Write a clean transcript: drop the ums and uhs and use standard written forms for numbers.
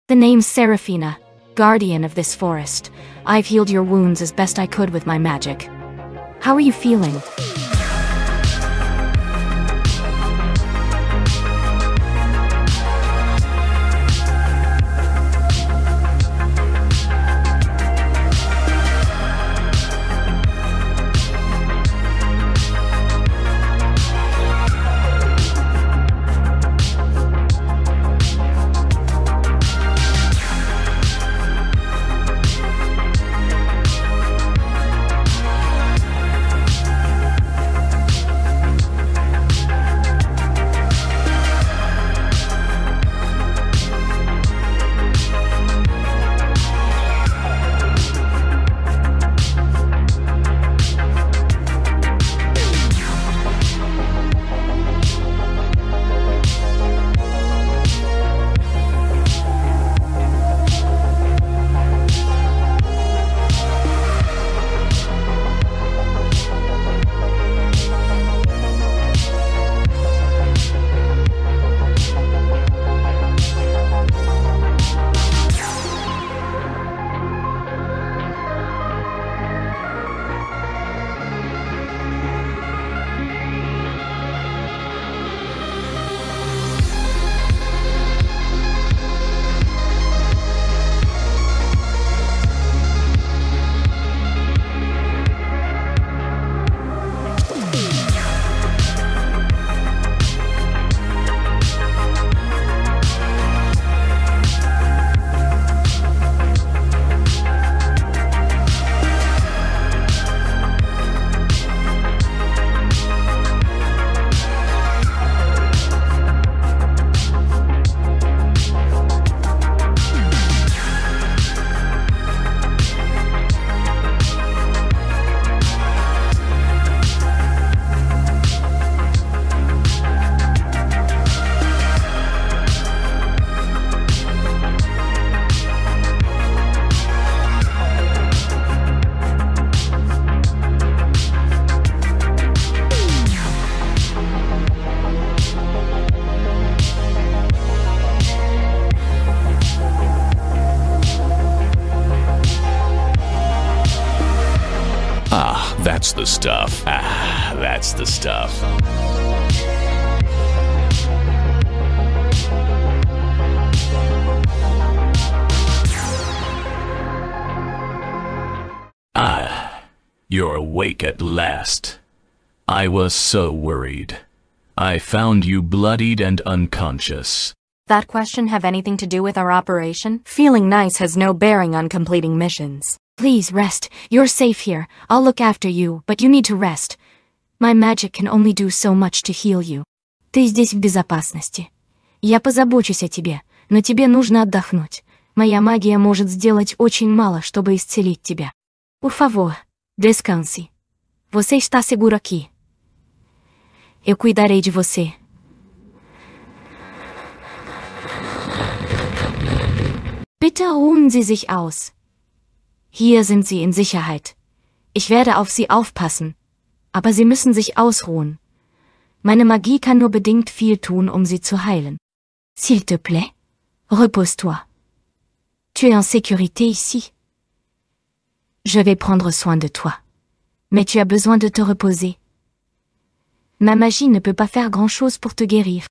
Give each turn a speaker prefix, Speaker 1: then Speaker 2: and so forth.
Speaker 1: The name's Seraphina, guardian of this forest. I've healed your wounds as best I could with my magic. How are you feeling?
Speaker 2: That's the stuff. That's the stuff. You're awake at last. I was so worried. I found you bloodied and unconscious.
Speaker 1: That question have anything to do with our operation? Feeling nice has no bearing on completing missions. Please rest. You're safe here. I'll look after you, but you need to rest. My magic can only do so much to heal you. Ты здесь в безопасности. Я позабочусь о тебе, но тебе нужно отдохнуть. Моя магия может сделать очень мало, чтобы исцелить тебя. Por favor, descanse. Você está seguro aqui. Eu cuidarei de você. Bitte ruhen Sie sich aus. Hier sind Sie in Sicherheit. Ich werde auf Sie aufpassen. Aber Sie müssen sich ausruhen. Meine Magie kann nur bedingt viel tun, um Sie zu heilen. S'il te plaît, repose-toi. Tu es en sécurité ici. Je vais prendre soin de toi. Mais tu as besoin de te reposer. Ma magie ne peut pas faire grand-chose pour te guérir.